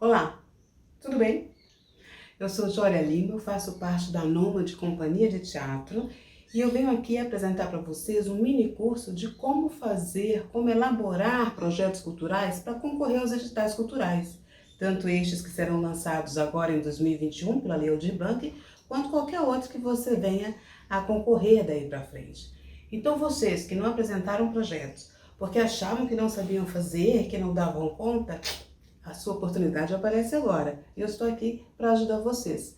Olá, tudo bem? Eu sou Jória Lima, eu faço parte da Nômade Companhia de Teatro e eu venho aqui apresentar para vocês um mini curso de como fazer, como elaborar projetos culturais para concorrer aos editais culturais, tanto estes que serão lançados agora em 2021 pela Lei Aldir Blanc, quanto qualquer outro que você venha a concorrer daí para frente. Então vocês que não apresentaram projetos porque achavam que não sabiam fazer, que não davam conta, a sua oportunidade aparece agora. Eu estou aqui para ajudar vocês.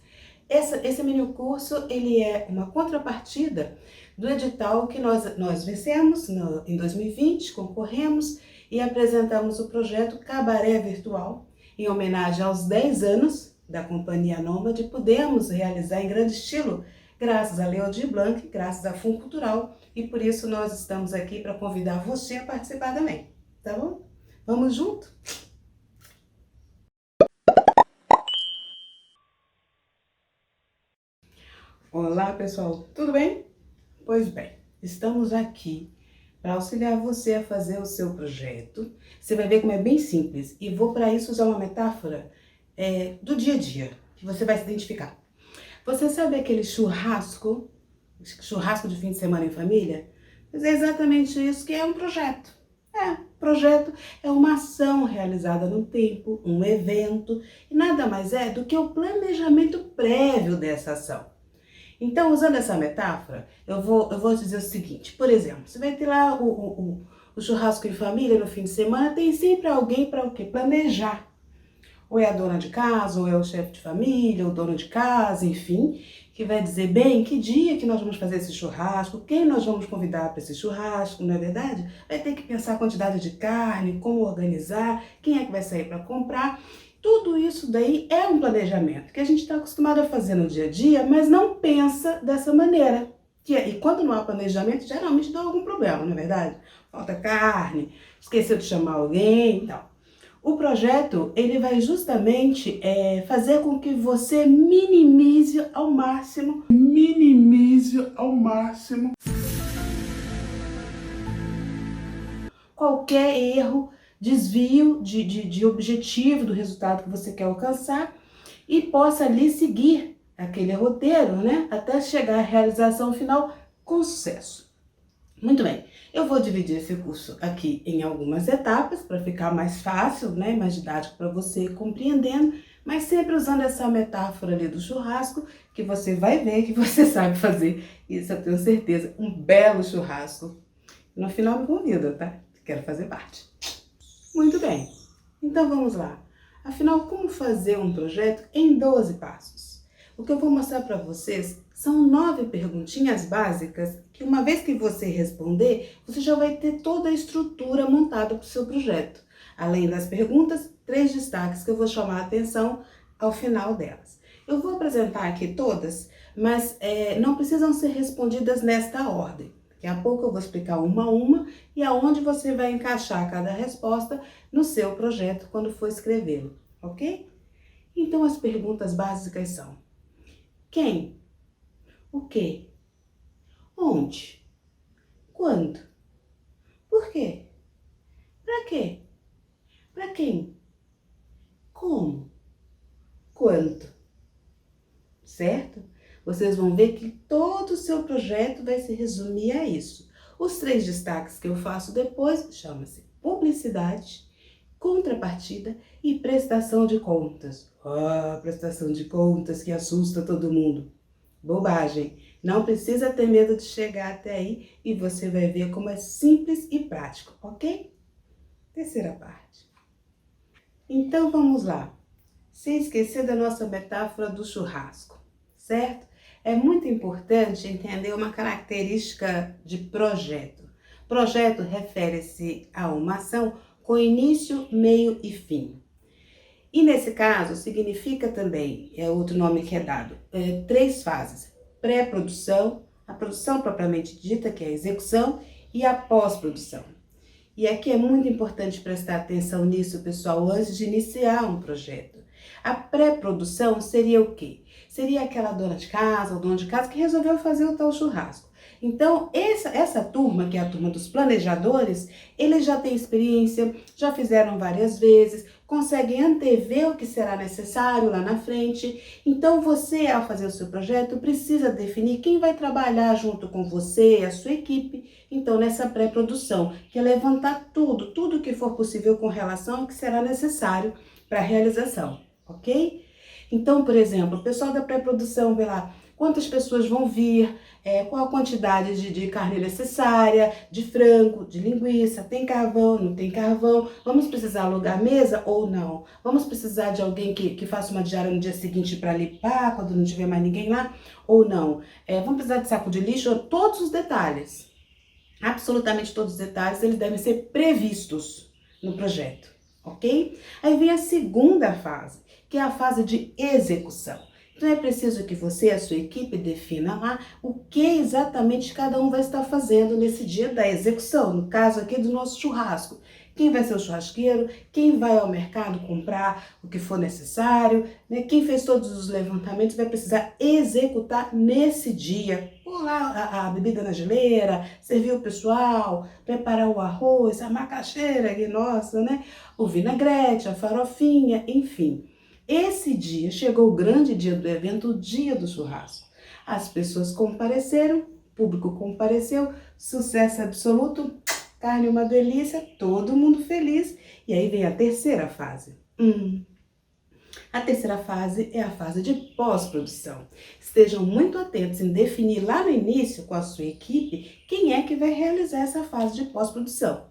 Esse mini curso, ele é uma contrapartida do edital que nós vencemos em 2020, concorremos e apresentamos o projeto Cabaré Virtual, em homenagem aos 10 anos da Companhia Nômade. Pudemos realizar em grande estilo, graças à Lei Aldir Blanc, graças à Fundo Cultural, e por isso nós estamos aqui para convidar você a participar também, tá bom? Vamos junto? Olá pessoal, tudo bem? Pois bem, estamos aqui para auxiliar você a fazer o seu projeto. Você vai ver como é bem simples e vou para isso usar uma metáfora do dia a dia, que você vai se identificar. Você sabe aquele churrasco de fim de semana em família? Mas é exatamente isso que é um projeto. Projeto é uma ação realizada no tempo, um evento, e nada mais é do que o planejamento prévio dessa ação. Então, usando essa metáfora, eu vou dizer o seguinte, por exemplo, você vai ter lá o churrasco em família no fim de semana, tem sempre alguém para o quê? Planejar. Ou é a dona de casa, ou é o chefe de família, ou o dono de casa, enfim, que vai dizer, bem, que dia que nós vamos fazer esse churrasco, quem nós vamos convidar para esse churrasco, não é verdade? Vai ter que pensar a quantidade de carne, como organizar, quem é que vai sair para comprar. Tudo isso daí é um planejamento que a gente está acostumado a fazer no dia a dia, mas não pensa dessa maneira. E quando não há planejamento, geralmente dá algum problema, não é verdade? Falta carne, esqueceu de chamar alguém e tal. O projeto, ele vai justamente fazer com que você minimize ao máximo qualquer erro, desvio de objetivo do resultado que você quer alcançar e possa ali seguir aquele roteiro, né, até chegar à realização final com sucesso. Muito bem, eu vou dividir esse curso aqui em algumas etapas para ficar mais fácil, né, mais didático para você ir compreendendo, mas sempre usando essa metáfora ali do churrasco, que você vai ver que você sabe fazer, isso eu tenho certeza, um belo churrasco. No final me convida, tá? Quero fazer parte. Muito bem, então vamos lá. Afinal, como fazer um projeto em 12 passos? O que eu vou mostrar para vocês são 9 perguntinhas básicas que, uma vez que você responder, você já vai ter toda a estrutura montada para o seu projeto. Além das perguntas, 3 destaques que eu vou chamar a atenção ao final delas. Eu vou apresentar aqui todas, mas não precisam ser respondidas nesta ordem. Daqui a pouco eu vou explicar uma a uma e aonde você vai encaixar cada resposta no seu projeto quando for escrevê-lo, ok? Então as perguntas básicas são: quem? O quê? Onde? Quando? Por quê? Para quê? Para quem? Como? Quanto? Certo? Vocês vão ver que todo o seu projeto vai se resumir a isso. Os 3 destaques que eu faço depois chama-se publicidade, contrapartida e prestação de contas. Prestação de contas que assusta todo mundo. Bobagem. Não precisa ter medo de chegar até aí e você vai ver como é simples e prático, ok? Terceira parte. Então vamos lá. Sem esquecer da nossa metáfora do churrasco, certo? É muito importante entender uma característica de projeto. Projeto refere-se a uma ação com início, meio e fim. E nesse caso, significa também, é outro nome que é dado, 3 fases. Pré-produção, a produção propriamente dita, que é a execução, e a pós-produção. E aqui é muito importante prestar atenção nisso, pessoal, antes de iniciar um projeto. A pré-produção seria o quê? Seria aquela dona de casa ou dono de casa que resolveu fazer o tal churrasco. Então, essa turma, que é a turma dos planejadores, eles já têm experiência, já fizeram várias vezes, conseguem antever o que será necessário lá na frente. Então, você, ao fazer o seu projeto, precisa definir quem vai trabalhar junto com você e a sua equipe, então, nessa pré-produção, que é levantar tudo que for possível com relação ao que será necessário para a realização, ok? Então, por exemplo, o pessoal da pré-produção vê lá quantas pessoas vão vir, qual a quantidade de carne necessária, de frango, de linguiça, tem carvão, não tem carvão, vamos precisar alugar mesa ou não? Vamos precisar de alguém que faça uma diária no dia seguinte para limpar, quando não tiver mais ninguém lá, ou não? Vamos precisar de saco de lixo, todos os detalhes, absolutamente todos os detalhes, eles devem ser previstos no projeto, ok? Aí vem a segunda fase, que é a fase de execução. Então é preciso que você e a sua equipe defina lá o que exatamente cada um vai estar fazendo nesse dia da execução, no caso aqui do nosso churrasco. Quem vai ser o churrasqueiro, quem vai ao mercado comprar o que for necessário, né? Quem fez todos os levantamentos vai precisar executar nesse dia. Pôr lá a bebida na geleira, servir o pessoal, preparar o arroz, a macaxeira, nossa, né? O vinagrete, a farofinha, enfim. Esse dia, chegou o grande dia do evento, o dia do churrasco. As pessoas compareceram, o público compareceu, sucesso absoluto, carne uma delícia, todo mundo feliz. E aí vem a terceira fase. A terceira fase é a fase de pós-produção. Estejam muito atentos em definir lá no início com a sua equipe quem é que vai realizar essa fase de pós-produção.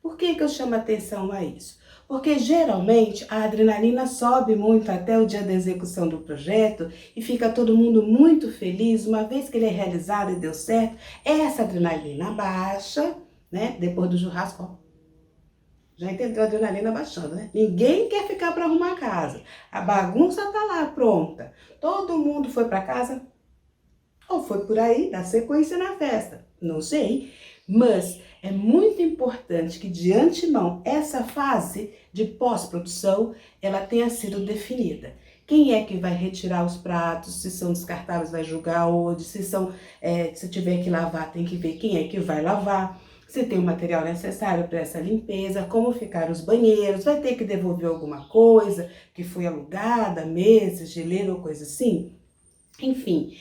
Por que eu chamo atenção a isso? Porque geralmente a adrenalina sobe muito até o dia da execução do projeto e fica todo mundo muito feliz, uma vez que ele é realizado e deu certo, essa adrenalina baixa, né? Depois do churrasco, ó, já entendeu a adrenalina baixando, né? Ninguém quer ficar para arrumar a casa, a bagunça tá lá pronta, todo mundo foi para casa ou foi por aí, dar sequência na festa, não sei. Mas é muito importante que de antemão essa fase de pós-produção ela tenha sido definida. Quem é que vai retirar os pratos, se são descartáveis vai jogar onde, se tiver que lavar tem que ver quem é que vai lavar, se tem o material necessário para essa limpeza, como ficaram os banheiros, vai ter que devolver alguma coisa que foi alugada, mesa, geleira ou coisa assim. Enfim,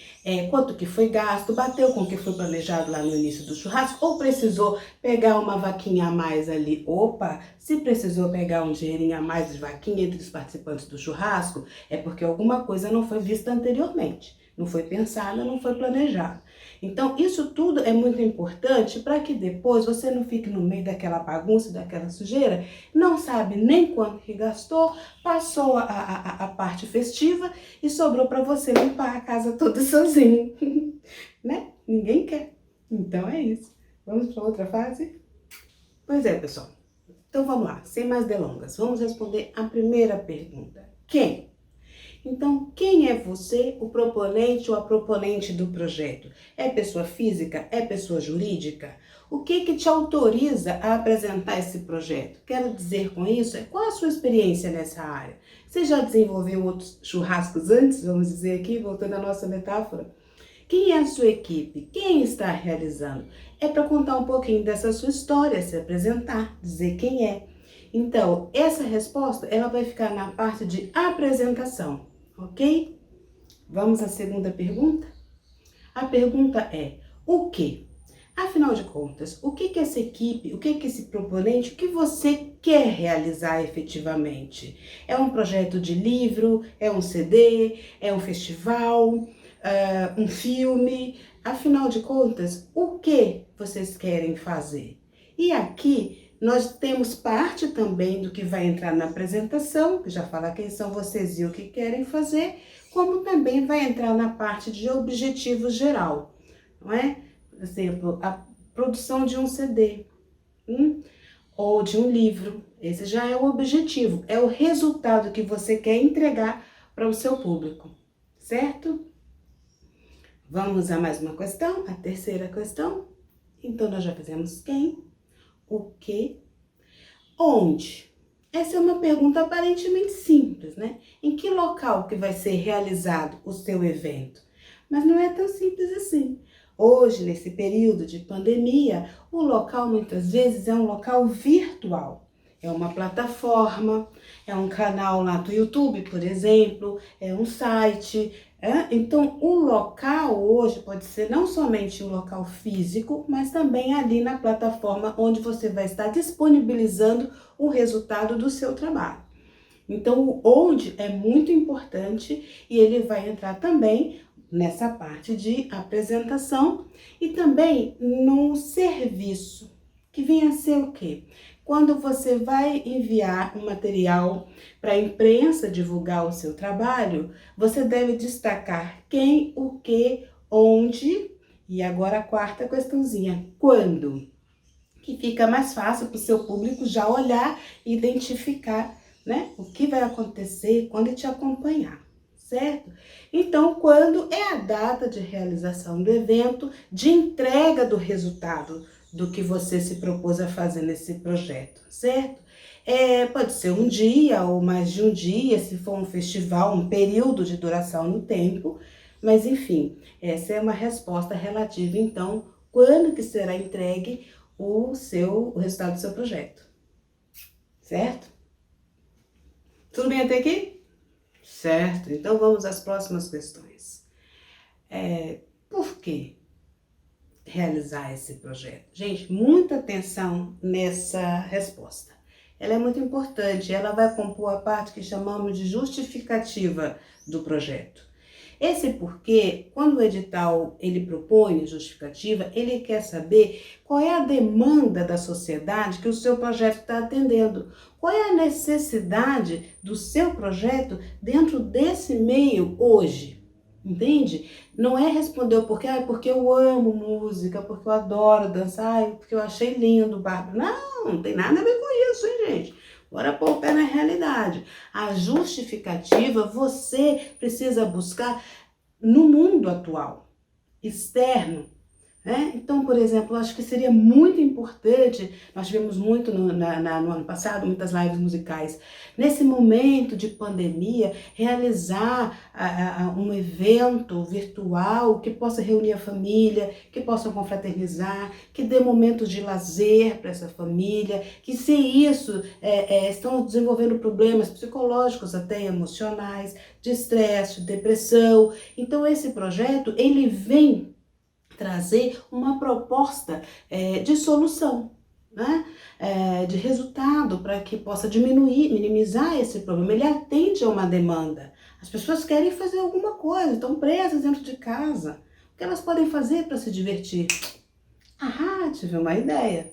quanto que foi gasto, bateu com o que foi planejado lá no início do churrasco, ou precisou pegar uma vaquinha a mais ali. Opa, se precisou pegar um dinheirinho a mais de vaquinha entre os participantes do churrasco, é porque alguma coisa não foi vista anteriormente, não foi pensada, não foi planejada. Então, isso tudo é muito importante para que depois você não fique no meio daquela bagunça, daquela sujeira, não sabe nem quanto que gastou, passou a parte festiva e sobrou para você limpar a casa toda sozinho, né? Ninguém quer. Então é isso. Vamos para outra fase? Pois é, pessoal. Então vamos lá, sem mais delongas. Vamos responder a primeira pergunta. Quem? Então, quem é você, o proponente ou a proponente do projeto? É pessoa física? É pessoa jurídica? O que te autoriza a apresentar esse projeto? Quero dizer com isso, qual a sua experiência nessa área? Você já desenvolveu outros churrascos antes, vamos dizer aqui, voltando à nossa metáfora? Quem é a sua equipe? Quem está realizando? É para contar um pouquinho dessa sua história, se apresentar, dizer quem é. Então, essa resposta, ela vai ficar na parte de apresentação, ok? Vamos à segunda pergunta? A pergunta é, o que? Afinal de contas, o que essa equipe, o que esse proponente, o que você quer realizar efetivamente? É um projeto de livro? É um CD? É um festival? Um filme? Afinal de contas, o que vocês querem fazer? E aqui nós temos parte também do que vai entrar na apresentação, que já fala quem são vocês e o que querem fazer, como também vai entrar na parte de objetivo geral, não é? Por exemplo, a produção de um CD, ou de um livro. Esse já é o objetivo, é o resultado que você quer entregar para o seu público, certo? Vamos a mais uma questão, a terceira questão. Então, nós já fizemos quem, o que, onde. Essa é uma pergunta aparentemente simples, né? Em que local que vai ser realizado o seu evento? Mas não é tão simples assim. Hoje, nesse período de pandemia, o local muitas vezes é um local virtual. É uma plataforma, é um canal lá do YouTube, por exemplo, é um site. Então, o local hoje pode ser não somente um local físico, mas também ali na plataforma onde você vai estar disponibilizando o resultado do seu trabalho. Então, o onde é muito importante e ele vai entrar também nessa parte de apresentação e também no serviço, que vem a ser o quê? Quando você vai enviar um material para a imprensa divulgar o seu trabalho, você deve destacar quem, o que, onde e agora a quarta questãozinha, quando? Que fica mais fácil para o seu público já olhar e identificar, né, o que vai acontecer quando te acompanhar, certo? Então, quando é a data de realização do evento, de entrega do resultado do que você se propôs a fazer nesse projeto, certo? Pode ser um dia ou mais de um dia, se for um festival, um período de duração no tempo, mas enfim, essa é uma resposta relativa, então, quando que será entregue o resultado do seu projeto, certo? Tudo bem até aqui? Certo, então vamos às próximas questões. Por que realizar esse projeto? Gente, muita atenção nessa resposta. Ela é muito importante, ela vai compor a parte que chamamos de justificativa do projeto. Esse porquê, quando o edital ele propõe justificativa, ele quer saber qual é a demanda da sociedade que o seu projeto está atendendo. Qual é a necessidade do seu projeto dentro desse meio hoje? Entende? Não é responder o porquê, porque eu amo música, porque eu adoro dançar, porque eu achei lindo, Bárbara. Não tem nada a ver com isso, hein, gente? Bora pôr o pé na realidade. A justificativa você precisa buscar no mundo atual, externo. Então, por exemplo, acho que seria muito importante, nós tivemos muito no ano passado, muitas lives musicais, nesse momento de pandemia, realizar um evento virtual que possa reunir a família, que possa confraternizar, que dê momentos de lazer para essa família, que se isso estão desenvolvendo problemas psicológicos, até emocionais, de estresse, de depressão. Então, esse projeto, ele vem trazer uma proposta de solução, né? De resultado para que possa diminuir, minimizar esse problema. Ele atende a uma demanda. As pessoas querem fazer alguma coisa, estão presas dentro de casa. O que elas podem fazer para se divertir? Tive uma ideia.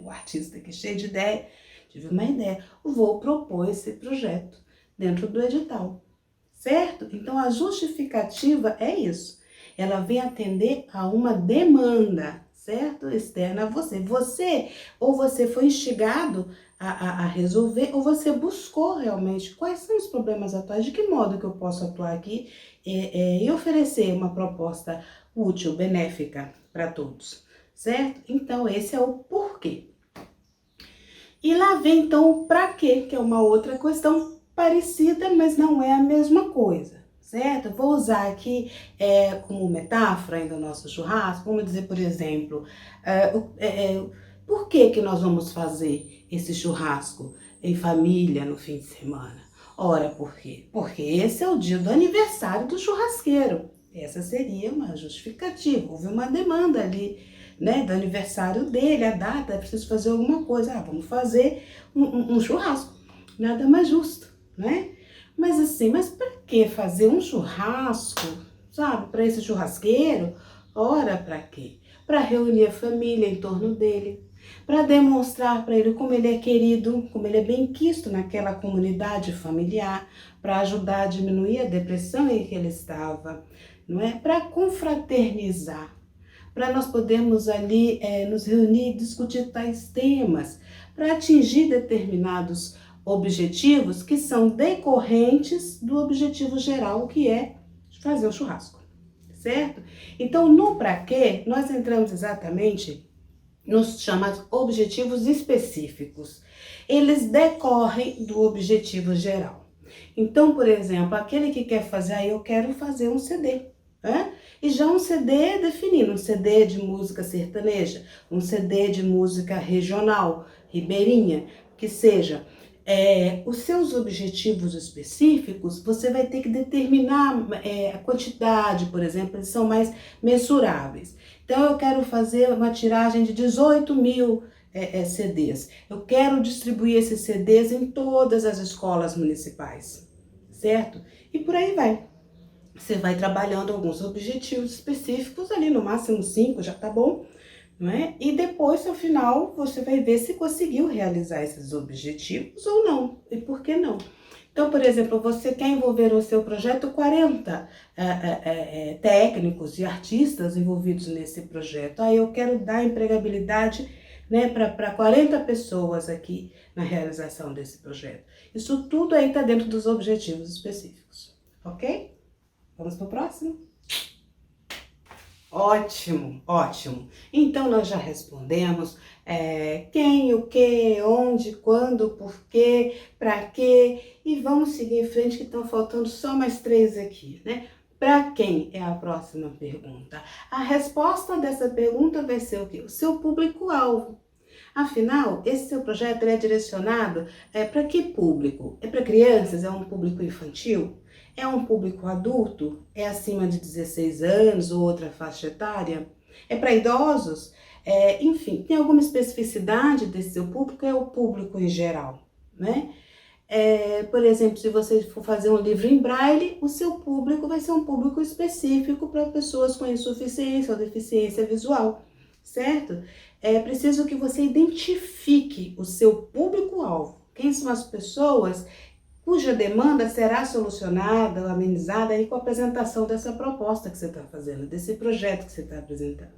O artista que é cheio de ideia, tive uma ideia. Vou propor esse projeto dentro do edital, certo? Então a justificativa é isso. Ela vem atender a uma demanda, certo? Externa a você. Ou você foi instigado a resolver, ou você buscou realmente quais são os problemas atuais, de que modo que eu posso atuar aqui e oferecer uma proposta útil, benéfica para todos, certo? Então, esse é o porquê. E lá vem, então, o pra quê, que é uma outra questão parecida, mas não é a mesma coisa. Certo? Vou usar aqui como metáfora ainda o nosso churrasco, vamos dizer, por exemplo, por que nós vamos fazer esse churrasco em família no fim de semana? Ora, por quê? Porque esse é o dia do aniversário do churrasqueiro. Essa seria uma justificativa, houve uma demanda ali, né, do aniversário dele, a data, é preciso fazer alguma coisa, vamos fazer um churrasco, nada mais justo, né? Mas assim, para que fazer um churrasco, sabe, para esse churrasqueiro? Ora, para quê? Para reunir a família em torno dele, para demonstrar para ele como ele é querido, como ele é bem quisto naquela comunidade familiar, para ajudar a diminuir a depressão em que ele estava, não é? Para confraternizar, para nós podermos ali nos reunir e discutir tais temas, para atingir determinados objetivos que são decorrentes do objetivo geral, que é fazer o churrasco, certo? Então, no pra quê, nós entramos exatamente nos chamados objetivos específicos. Eles decorrem do objetivo geral. Então, por exemplo, aquele que quer fazer, eu quero fazer um CD. né? E já um CD definido, um CD de música sertaneja, um CD de música regional, ribeirinha, que seja. Os seus objetivos específicos, você vai ter que determinar a quantidade, por exemplo, eles são mais mensuráveis. Então, eu quero fazer uma tiragem de 18 mil CDs. Eu quero distribuir esses CDs em todas as escolas municipais, certo? E por aí vai. Você vai trabalhando alguns objetivos específicos ali, no máximo 5, já tá bom, não é? E depois, ao final, você vai ver se conseguiu realizar esses objetivos ou não, e por que não. Então, por exemplo, você quer envolver no seu projeto 40 técnicos e artistas envolvidos nesse projeto. Aí eu quero dar empregabilidade, né, para 40 pessoas aqui na realização desse projeto. Isso tudo aí está dentro dos objetivos específicos, ok? Vamos para o próximo? Ótimo, ótimo. Então, nós já respondemos quem, o que, onde, quando, por quê, para quê. E vamos seguir em frente que estão faltando só mais 3 aqui, né? Para quem é a próxima pergunta? A resposta dessa pergunta vai ser o quê? O seu público-alvo. Afinal, esse seu projeto é direcionado para que público? É para crianças? É um público infantil? É um público adulto? É acima de 16 anos ou outra faixa etária? É para idosos? Enfim, tem alguma especificidade desse seu público? É o público em geral, né? Por exemplo, se você for fazer um livro em braille, o seu público vai ser um público específico para pessoas com insuficiência ou deficiência visual, certo? É preciso que você identifique o seu público-alvo. Quem são as pessoas cuja demanda será solucionada ou amenizada aí com a apresentação dessa proposta que você está fazendo, desse projeto que você está apresentando,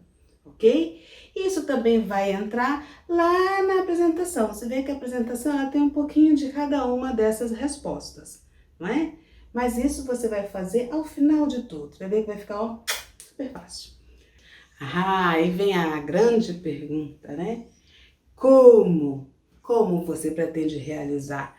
ok? Isso também vai entrar lá na apresentação. Você vê que a apresentação ela tem um pouquinho de cada uma dessas respostas, não é? Mas isso você vai fazer ao final de tudo. Vai ver que vai ficar super fácil. Aí vem a grande pergunta, né? Como você pretende realizar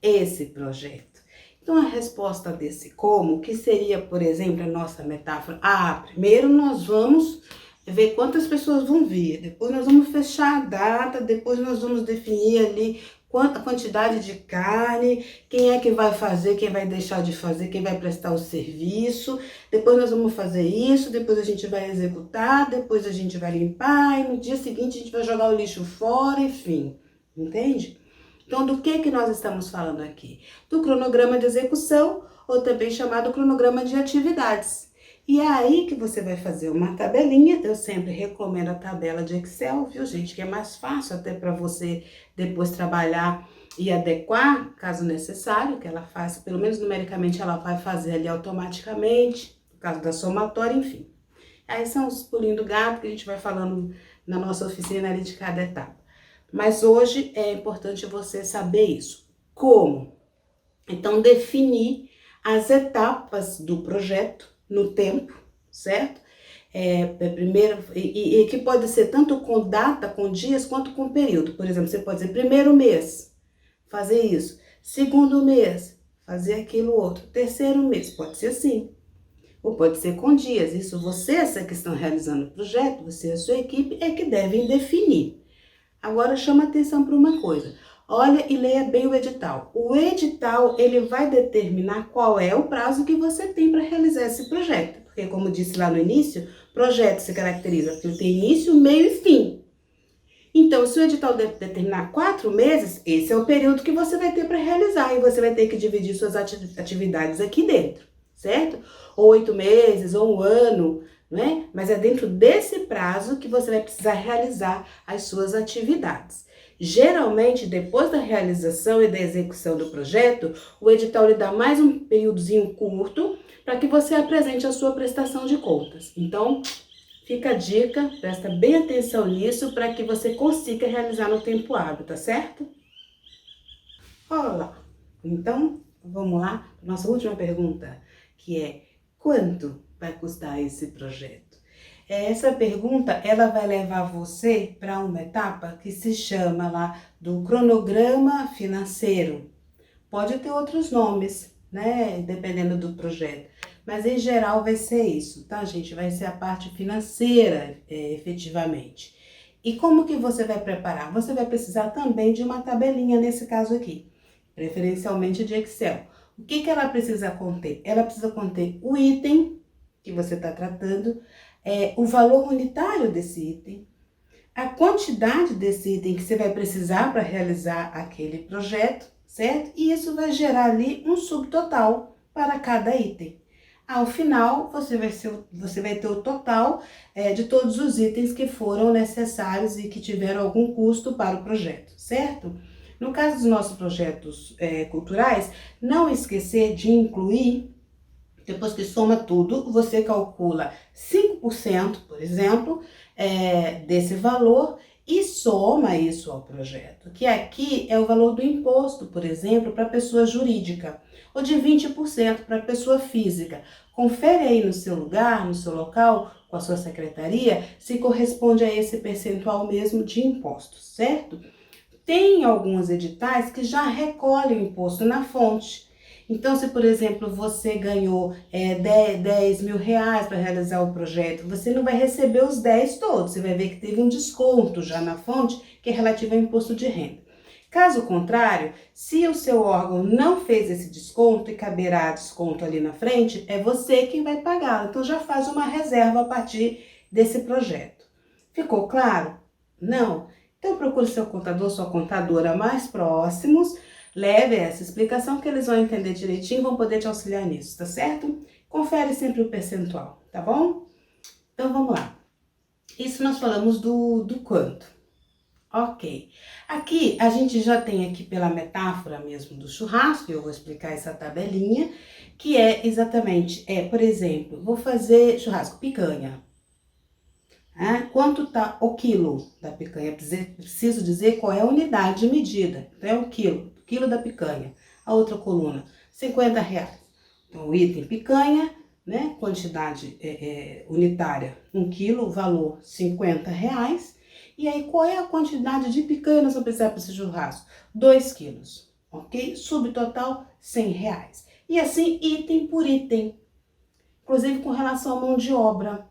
esse projeto? Então, a resposta desse como, que seria, por exemplo, a nossa metáfora. Primeiro nós vamos ver quantas pessoas vão vir, depois nós vamos fechar a data, depois nós vamos definir ali quanta quantidade de carne, quem é que vai fazer, quem vai deixar de fazer, quem vai prestar o serviço, depois nós vamos fazer isso, depois a gente vai executar, depois a gente vai limpar, e no dia seguinte a gente vai jogar o lixo fora, enfim, entende? Então, do que nós estamos falando aqui? Do cronograma de execução, ou também chamado cronograma de atividades. E é aí que você vai fazer uma tabelinha. Eu sempre recomendo a tabela de Excel, viu, gente? Que é mais fácil até para você depois trabalhar e adequar, caso necessário, que ela faça, pelo menos numericamente, ela vai fazer ali automaticamente, no caso da somatória, enfim. Aí são os pulinhos do gato que a gente vai falando na nossa oficina ali de cada etapa. Mas hoje é importante você saber isso. Como? Então, definir as etapas do projeto no tempo, certo? Primeiro, e que pode ser tanto com data, com dias, quanto com período. Por exemplo, você pode dizer primeiro mês, fazer isso. Segundo mês, fazer aquilo outro. Terceiro mês, pode ser assim. Ou pode ser com dias. Isso vocês que estão realizando o projeto, você e a sua equipe, é que devem definir. Agora chama atenção para uma coisa. Olha e leia bem o edital. O edital, ele vai determinar qual é o prazo que você tem para realizar esse projeto. Porque, como disse lá no início, projeto se caracteriza porque tem início, meio e fim. Então, se o edital determinar 4 meses, esse é o período que você vai ter para realizar. E você vai ter que dividir suas atividades aqui dentro, certo? Ou 8 meses, ou 1 ano, né? Mas é dentro desse prazo que você vai precisar realizar as suas atividades. Geralmente, depois da realização e da execução do projeto, o edital lhe dá mais um períodozinho curto para que você apresente a sua prestação de contas. Então, fica a dica, presta bem atenção nisso para que você consiga realizar no tempo hábil, tá certo? Olá! Então, vamos lá, nossa última pergunta, que é: quanto vai custar esse projeto? Essa pergunta, ela vai levar você para uma etapa que se chama lá do cronograma financeiro. Pode ter outros nomes, né? Dependendo do projeto. mas em geral vai ser isso, tá, gente? Vai ser a parte financeira, efetivamente. E como que você vai preparar? Você vai precisar também de uma tabelinha nesse caso aqui, preferencialmente de Excel. O que que ela precisa conter? Ela precisa conter o item que você está tratando, o valor unitário desse item, a quantidade desse item que você vai precisar para realizar aquele projeto, certo? E isso vai gerar ali um subtotal para cada item. Ao final, você vai ter o total de todos os itens que foram necessários e que tiveram algum custo para o projeto, certo? No caso dos nossos projetos culturais, não esquecer de incluir, depois que soma tudo, você calcula 5%, por exemplo, desse valor e soma isso ao projeto, que aqui é o valor do imposto, por exemplo, para pessoa jurídica, ou de 20% para pessoa física. Confere aí no seu lugar, no seu local, com a sua secretaria, se corresponde a esse percentual mesmo de impostos, certo? Tem alguns editais que já recolhem o imposto na fonte. Então, se, por exemplo, você ganhou 10 mil reais para realizar o projeto, você não vai receber os 10 todos, você vai ver que teve um desconto já na fonte, que é relativo ao imposto de renda. Caso contrário, se o seu órgão não fez esse desconto e caberá desconto ali na frente, é você quem vai pagar. Então, já faz uma reserva a partir desse projeto. Ficou claro? Não? Então, procure seu contador, sua contadora mais próximos, leve essa explicação que eles vão entender direitinho e vão poder te auxiliar nisso, tá certo? Confere sempre o percentual, tá bom? Então, vamos lá. Isso nós falamos do quanto. Ok. Aqui, a gente já tem aqui pela metáfora mesmo do churrasco, eu vou explicar essa tabelinha, que é exatamente, por exemplo, vou fazer churrasco, picanha. Quanto tá o quilo da picanha? Preciso dizer qual é a unidade de medida. Então, é o quilo da picanha. A outra coluna, 50 reais. Então, o item picanha, né? Quantidade unitária, 1 quilo, valor 50 reais. E aí, qual é a quantidade de picanha nós vamos precisar para esse churrasco? 2 quilos, ok? Subtotal, 100 reais. E assim, item por item. Inclusive, com relação à mão de obra.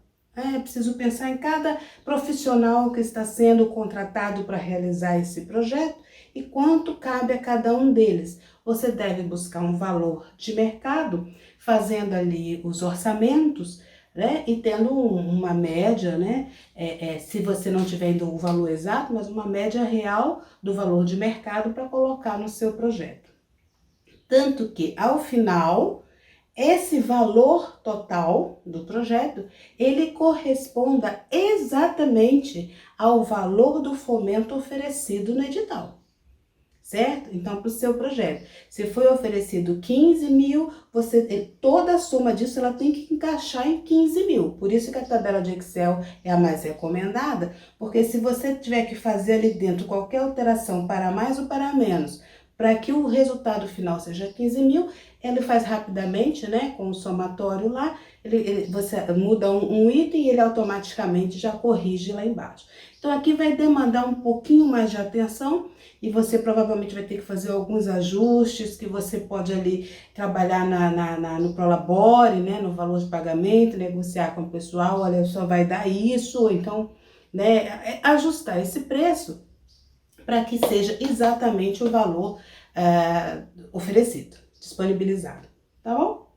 Preciso pensar em cada profissional que está sendo contratado para realizar esse projeto e quanto cabe a cada um deles. Você deve buscar um valor de mercado, fazendo ali os orçamentos, né? E tendo uma média, né? Se você não tiver ainda o valor exato, mas uma média real do valor de mercado para colocar no seu projeto. Tanto que, ao final, esse valor total do projeto, ele corresponda exatamente ao valor do fomento oferecido no edital, certo? Então, para o seu projeto, se foi oferecido 15 mil, toda a soma disso ela tem que encaixar em 15 mil. Por isso que a tabela de Excel é a mais recomendada, porque se você tiver que fazer ali dentro qualquer alteração para mais ou para menos, para que o resultado final seja 15 mil, ele faz rapidamente, né, com o somatório lá, você muda um item e ele automaticamente já corrige lá embaixo. Então, aqui vai demandar um pouquinho mais de atenção e você provavelmente vai ter que fazer alguns ajustes que você pode ali trabalhar no Prolabore, né, no valor de pagamento, negociar com o pessoal, olha, só vai dar isso, então, né, ajustar esse preço para que seja exatamente o valor oferecido, disponibilizado, tá bom?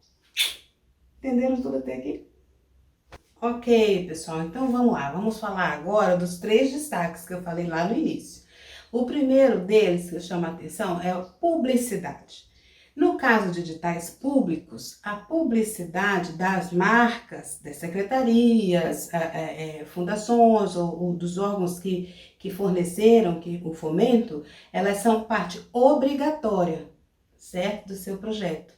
Entenderam tudo até aqui? Ok, pessoal, então vamos lá, vamos falar agora dos 3 destaques que eu falei lá no início. O primeiro deles que chama a atenção é a publicidade. No caso de editais públicos, a publicidade das marcas, das secretarias, fundações ou dos órgãos que forneceram o fomento, elas são parte obrigatória, certo? Do seu projeto.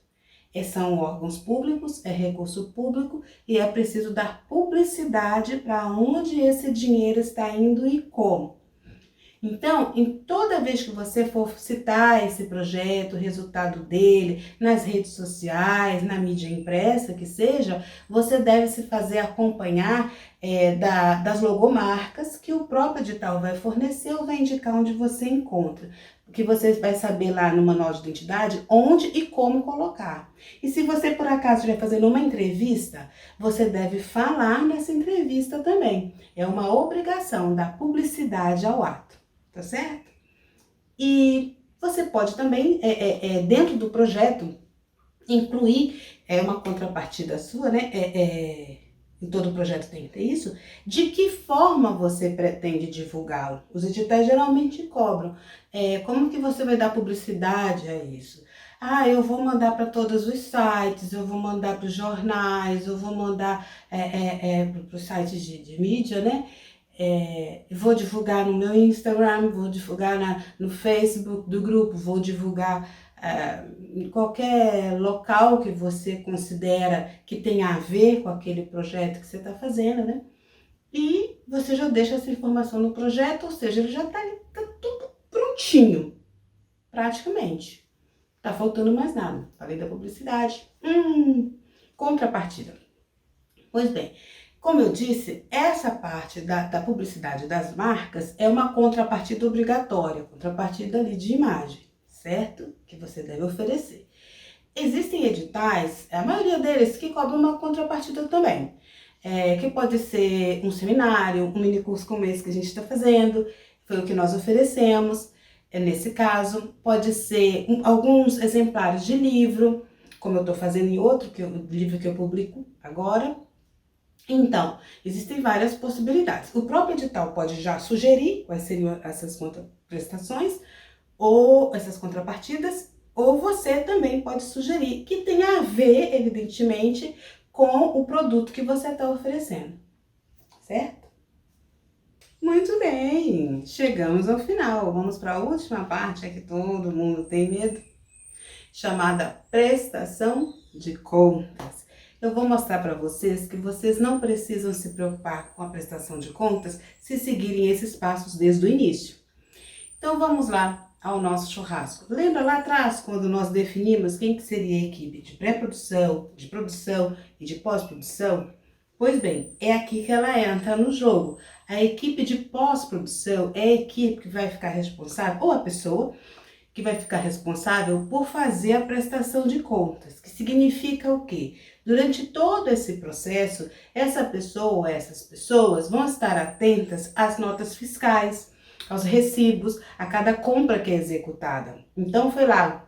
São órgãos públicos, é recurso público e é preciso dar publicidade para onde esse dinheiro está indo e como. Então, toda vez que você for citar esse projeto, o resultado dele, nas redes sociais, na mídia impressa, que seja, você deve se fazer acompanhar das logomarcas que o próprio edital vai fornecer ou vai indicar onde você encontra. Que você vai saber lá no manual de identidade onde e como colocar. E se você por acaso estiver fazendo uma entrevista, você deve falar nessa entrevista também. É uma obrigação da publicidade ao ato, tá certo? E você pode também, dentro do projeto, incluir uma contrapartida sua, né? Em todo projeto tem que ter isso. De que forma você pretende divulgá-lo? Os editais geralmente cobram. Como que você vai dar publicidade a isso? Eu vou mandar para todos os sites, eu vou mandar para os jornais, eu vou mandar para os sites de mídia, né? Vou divulgar no meu Instagram, vou divulgar no Facebook do grupo, vou divulgar em qualquer local que você considera que tenha a ver com aquele projeto que você está fazendo, né? E você já deixa essa informação no projeto, ou seja, ele já está tudo prontinho, praticamente. Tá faltando mais nada. Falei da publicidade. Contrapartida. Pois bem, como eu disse, essa parte da publicidade das marcas é uma contrapartida obrigatória, contrapartida ali de imagem, certo? Que você deve oferecer. Existem editais, a maioria deles, que cobram uma contrapartida também. Que pode ser um seminário, um mini curso como esse que a gente está fazendo, foi o que nós oferecemos. Nesse caso, pode ser alguns exemplares de livro, como eu estou fazendo em outro livro que eu publico agora. Então, existem várias possibilidades. O próprio edital pode já sugerir quais seriam essas contraprestações ou essas contrapartidas, ou você também pode sugerir que tenha a ver, evidentemente, com o produto que você está oferecendo, certo? Muito bem, chegamos ao final. Vamos para a última parte, que todo mundo tem medo, chamada prestação de contas. Eu vou mostrar para vocês que vocês não precisam se preocupar com a prestação de contas se seguirem esses passos desde o início. Então vamos lá ao nosso churrasco. Lembra lá atrás quando nós definimos quem que seria a equipe de pré-produção, de produção e de pós-produção? Pois bem, é aqui que ela entra no jogo. A equipe de pós-produção é a equipe que vai ficar responsável, ou a pessoa que vai ficar responsável por fazer a prestação de contas, que significa o quê? Durante todo esse processo, essa pessoa ou essas pessoas vão estar atentas às notas fiscais, aos recibos, a cada compra que é executada. Então foi lá,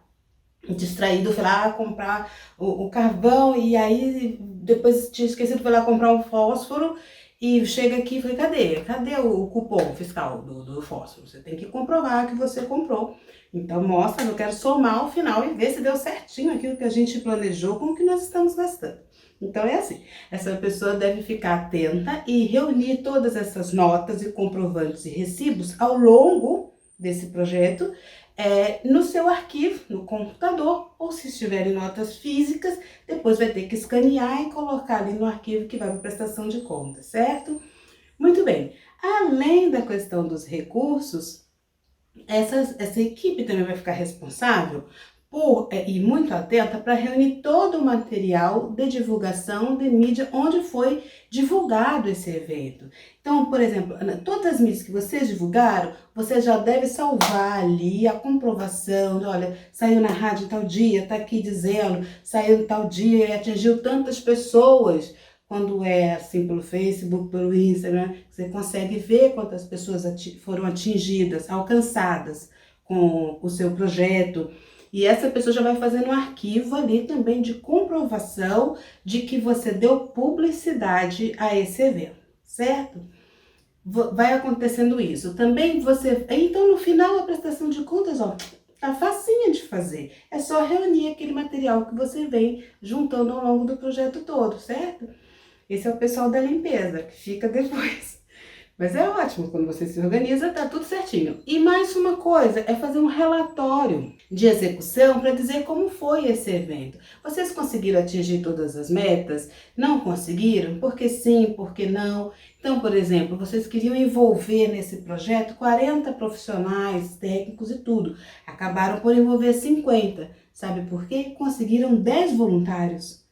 distraído, foi lá comprar o carvão e aí depois tinha esquecido, foi lá comprar um fósforo e chega aqui e falei, cadê o cupom fiscal do fósforo? Você tem que comprovar que você comprou. Então mostra, eu quero somar ao final e ver se deu certinho aquilo que a gente planejou com o que nós estamos gastando. Então é assim, essa pessoa deve ficar atenta e reunir todas essas notas e comprovantes e recibos ao longo desse projeto, no seu arquivo, no computador, ou se estiverem notas físicas, depois vai ter que escanear e colocar ali no arquivo que vai para prestação de contas, certo? Muito bem, além da questão dos recursos, essa equipe também vai ficar responsável por, e muito atenta para reunir todo o material de divulgação de mídia onde foi divulgado esse evento. Então, por exemplo, todas as mídias que vocês divulgaram, você já deve salvar ali a comprovação, olha, saiu na rádio tal dia, está aqui dizendo, saiu tal dia e atingiu tantas pessoas. Quando é assim pelo Facebook, pelo Instagram, você consegue ver quantas pessoas foram atingidas, alcançadas com o seu projeto. E essa pessoa já vai fazendo um arquivo ali também de comprovação de que você deu publicidade a esse evento, certo? Vai acontecendo isso. Também então no final a prestação de contas, ó, tá facinha de fazer. É só reunir aquele material que você vem juntando ao longo do projeto todo, certo? Esse é o pessoal da limpeza, que fica depois. Mas é ótimo, quando você se organiza, tá tudo certinho. E mais uma coisa, é fazer um relatório de execução para dizer como foi esse evento. Vocês conseguiram atingir todas as metas? Não conseguiram? Por que sim, por que não? Então, por exemplo, vocês queriam envolver nesse projeto 40 profissionais, técnicos e tudo. Acabaram por envolver 50. Sabe por quê? Conseguiram 10 voluntários.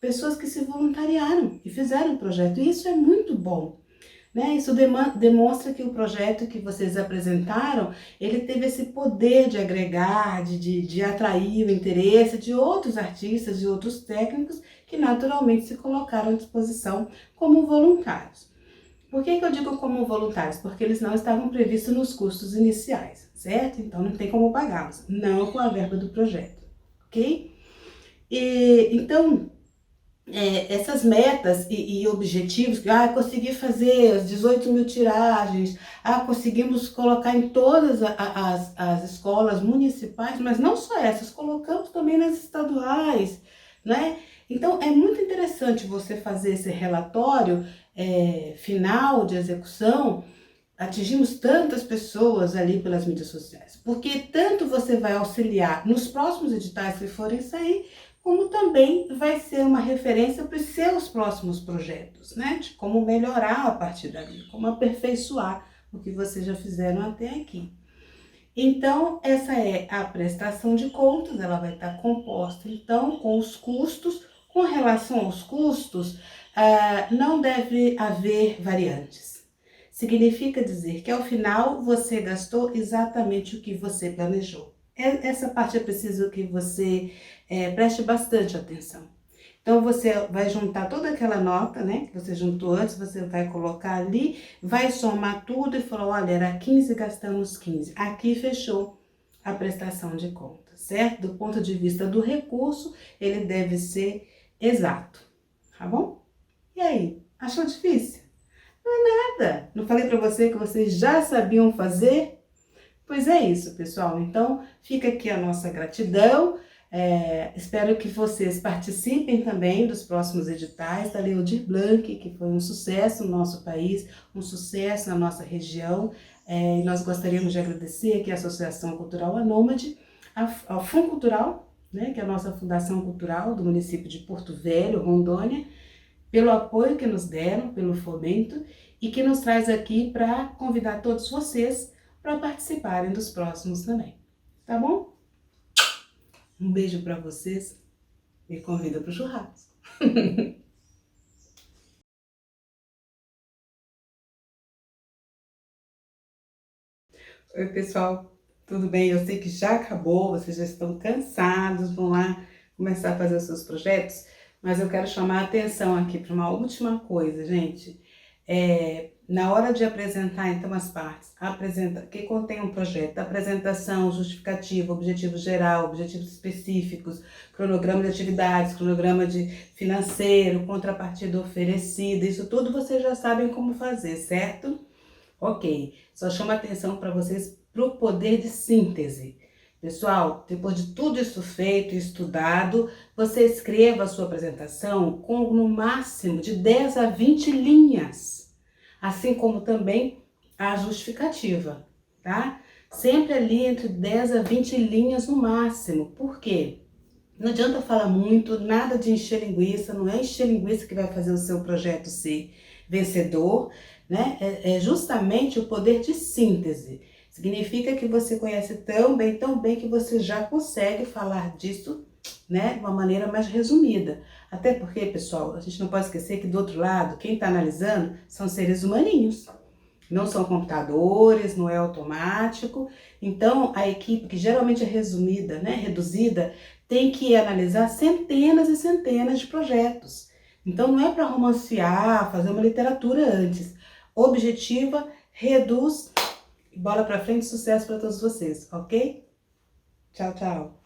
pessoas que se voluntariaram e fizeram o projeto. E isso é muito bom, né? Isso demonstra que o projeto que vocês apresentaram, ele teve esse poder de agregar, de atrair o interesse de outros artistas, de outros técnicos que naturalmente se colocaram à disposição como voluntários. Por que eu digo como voluntários? Porque eles não estavam previstos nos custos iniciais, certo? Então não tem como pagá-los, não com a verba do projeto, ok? Então, essas metas e objetivos, consegui fazer as 18 mil tiragens, conseguimos colocar em todas as escolas municipais, mas não só essas, colocamos também nas estaduais, né? Então, é muito interessante você fazer esse relatório final de execução. Atingimos tantas pessoas ali pelas mídias sociais, porque tanto você vai auxiliar nos próximos editais que forem sair, como também vai ser uma referência para os seus próximos projetos, né? De como melhorar a partir dali, como aperfeiçoar o que vocês já fizeram até aqui. Então, essa é a prestação de contas, ela vai estar composta, então, com os custos. Com relação aos custos, não deve haver variantes. Significa dizer que, ao final, você gastou exatamente o que você planejou. Essa parte é preciso que você preste bastante atenção. Então, você vai juntar toda aquela nota, né, que você juntou antes, você vai colocar ali, vai somar tudo e falar, olha, era 15, gastamos 15. Aqui fechou a prestação de contas, certo? Do ponto de vista do recurso, ele deve ser exato, tá bom? E aí, achou difícil? Não é nada. Não falei para você que vocês já sabiam fazer? Pois é isso, pessoal. Então, fica aqui a nossa gratidão. Espero que vocês participem também dos próximos editais da Lei Aldir Blanc, que foi um sucesso no nosso país, um sucesso na nossa região. E nós gostaríamos de agradecer aqui a Associação Cultural Anômade, a Funcultural, né, que é a nossa fundação cultural do município de Porto Velho, Rondônia, pelo apoio que nos deram, pelo fomento, e que nos traz aqui para convidar todos vocês para participarem dos próximos também. Tá bom? Um beijo para vocês e convido para o churrasco. Oi, pessoal, tudo bem? Eu sei que já acabou, vocês já estão cansados, vão lá começar a fazer os seus projetos, mas eu quero chamar a atenção aqui para uma última coisa, gente. Na hora de apresentar, então, as partes, que contém um projeto, apresentação, justificativa, objetivo geral, objetivos específicos, cronograma de atividades, cronograma de financeiro, contrapartida oferecida, isso tudo vocês já sabem como fazer, certo? Ok, só chama atenção para vocês para o poder de síntese. Pessoal, depois de tudo isso feito e estudado, você escreva a sua apresentação com no máximo de 10 a 20 linhas, assim como também a justificativa, tá? Sempre ali entre 10 a 20 linhas no máximo. Por quê? Não adianta falar muito, nada de encher linguiça, não é encher linguiça que vai fazer o seu projeto ser vencedor, né? É justamente o poder de síntese. Significa que você conhece tão bem que você já consegue falar disso, né, de uma maneira mais resumida. Até porque, pessoal, a gente não pode esquecer que do outro lado, quem está analisando são seres humaninhos. Não são computadores, não é automático. Então, a equipe, que geralmente é resumida, né, reduzida, tem que analisar centenas e centenas de projetos. Então, não é para romancear, fazer uma literatura antes. Objetiva, reduz, bola para frente, sucesso para todos vocês, ok? Tchau, tchau.